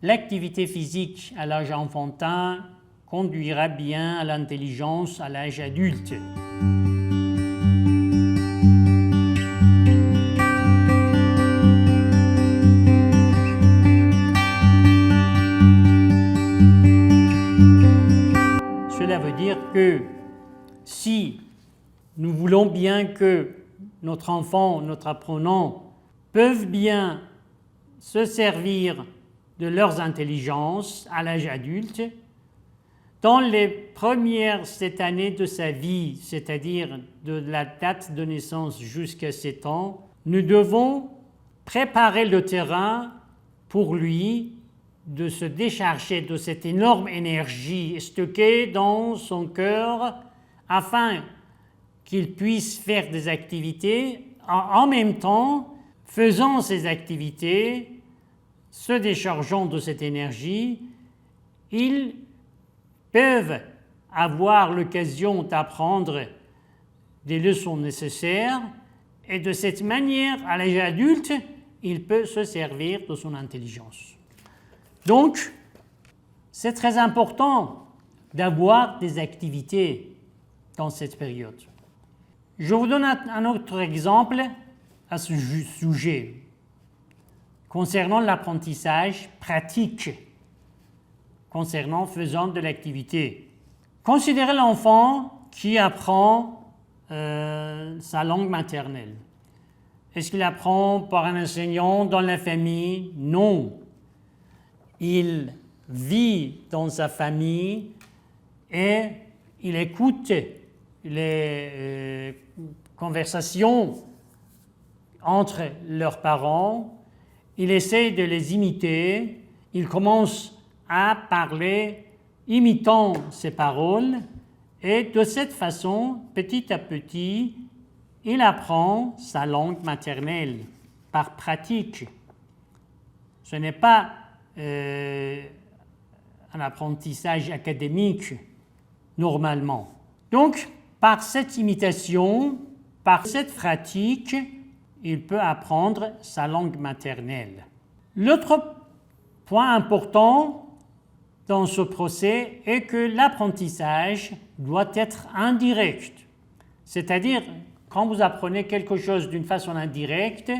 L'activité physique à l'âge enfantin conduira bien à l'intelligence à l'âge adulte. Cela veut dire que si nous voulons bien que notre enfant, notre apprenant, peuvent bien se servir de leurs intelligences à l'âge adulte, dans les premières 7 années de sa vie, c'est-à-dire de la date de naissance jusqu'à 7 ans, nous devons préparer le terrain pour lui de se décharger de cette énorme énergie stockée dans son cœur afin qu'il puisse faire des activités en même temps, faisant ces activités, se déchargeant de cette énergie, ils peuvent avoir l'occasion d'apprendre des leçons nécessaires et de cette manière, à l'âge adulte, il peut se servir de son intelligence. Donc, c'est très important d'avoir des activités dans cette période. Je vous donne un autre exemple à ce sujet concernant l'apprentissage pratique, concernant faisant de l'activité. Considérez l'enfant qui apprend sa langue maternelle. Est-ce qu'il apprend par un enseignant dans la famille? Non. Il vit dans sa famille et il écoute les conversations entre leurs parents, il essaie de les imiter, il commence à parler imitant ces paroles et de cette façon, petit à petit, il apprend sa langue maternelle par pratique. Ce n'est pas un apprentissage académique normalement. Donc, par cette imitation, par cette pratique, il peut apprendre sa langue maternelle. L'autre point important dans ce procès est que l'apprentissage doit être indirect. C'est-à-dire, quand vous apprenez quelque chose d'une façon indirecte,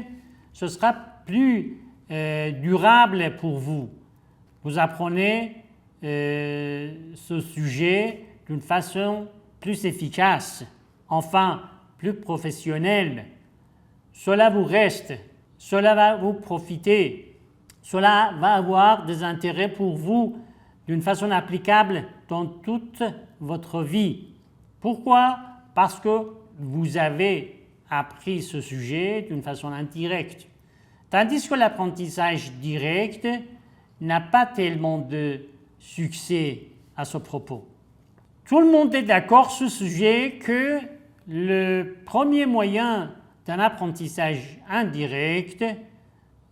ce sera plus durable pour vous. Vous apprenez ce sujet d'une façon plus efficace, enfin plus professionnelle. Cela vous reste, cela va vous profiter, cela va avoir des intérêts pour vous d'une façon applicable dans toute votre vie. Pourquoi? Parce que vous avez appris ce sujet d'une façon indirecte. Tandis que l'apprentissage direct n'a pas tellement de succès à ce propos. Tout le monde est d'accord sur ce sujet que le premier moyen d'un apprentissage indirect,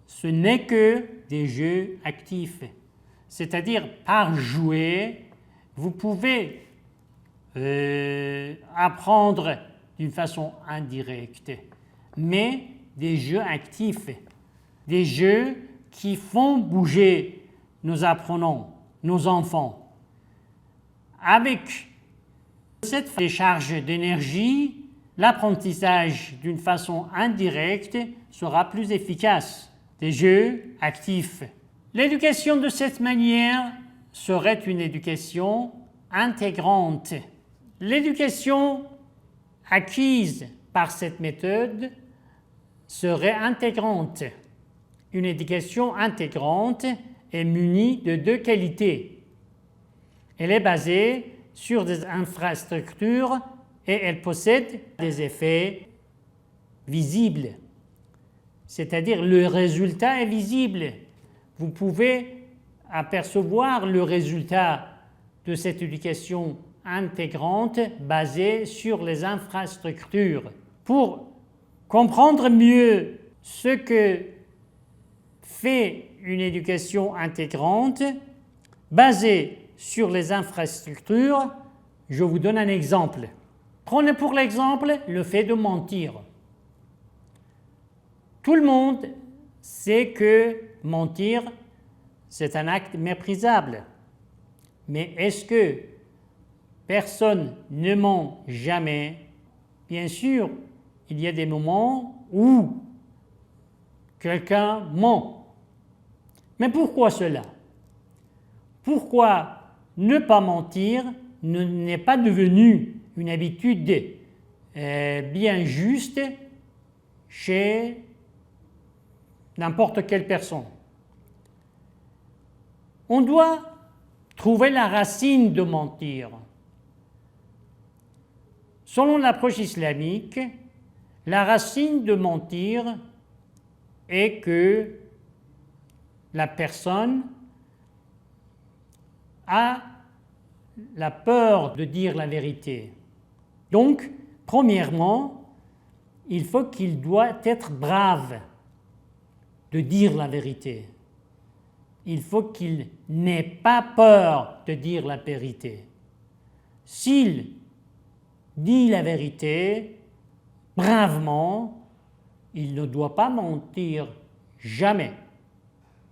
ce n'est que des jeux actifs. C'est-à-dire, par jouer, vous pouvez apprendre d'une façon indirecte, mais des jeux actifs, des jeux qui font bouger nos apprenants, nos enfants. Avec cette décharge d'énergie, l'apprentissage d'une façon indirecte sera plus efficace. Des jeux actifs. L'éducation de cette manière serait une éducation intégrante. L'éducation acquise par cette méthode serait intégrante. Une éducation intégrante est munie de 2 qualités. Elle est basée sur des infrastructures et elle possède des effets visibles. C'est-à-dire le résultat est visible. Vous pouvez apercevoir le résultat de cette éducation intégrante basée sur les infrastructures. Pour comprendre mieux ce que fait une éducation intégrante basée sur les infrastructures, je vous donne un exemple. Prenez pour l'exemple le fait de mentir. Tout le monde sait que mentir, c'est un acte méprisable. Mais est-ce que personne ne ment jamais? Bien sûr, il y a des moments où quelqu'un ment. Mais pourquoi cela? Pourquoi ne pas mentir n'est pas devenu une habitude bien juste chez n'importe quelle personne? On doit trouver la racine de mentir. Selon l'approche islamique, la racine de mentir est que la personne a la peur de dire la vérité. Donc, premièrement, il faut qu'il doit être brave de dire la vérité. Il faut qu'il n'ait pas peur de dire la vérité. S'il dit la vérité bravement, il ne doit pas mentir jamais.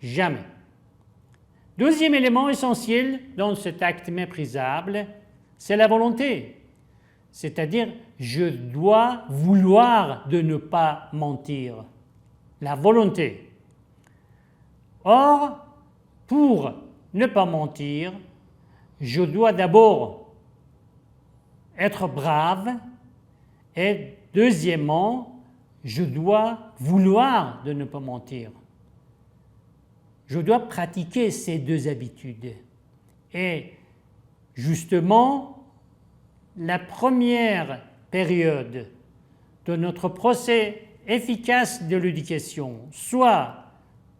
Jamais. Deuxième élément essentiel dans cet acte méprisable, c'est la volonté. C'est-à-dire, je dois vouloir de ne pas mentir. La volonté. Or, pour ne pas mentir, je dois d'abord être brave et deuxièmement, je dois vouloir de ne pas mentir. Je dois pratiquer ces deux habitudes. Et justement, la première période de notre procès efficace de l'éducation, soit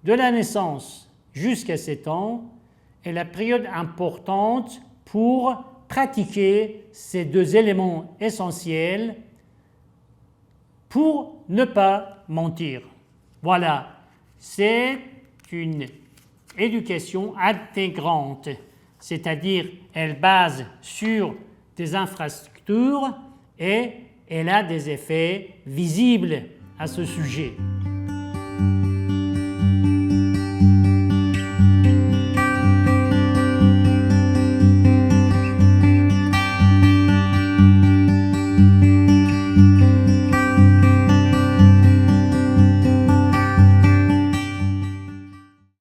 de la naissance jusqu'à 7 ans, est la période importante pour pratiquer ces deux éléments essentiels pour ne pas mentir. Voilà, c'est une éducation intégrante, c'est-à-dire elle base sur des infrastructures et elle a des effets visibles à ce sujet.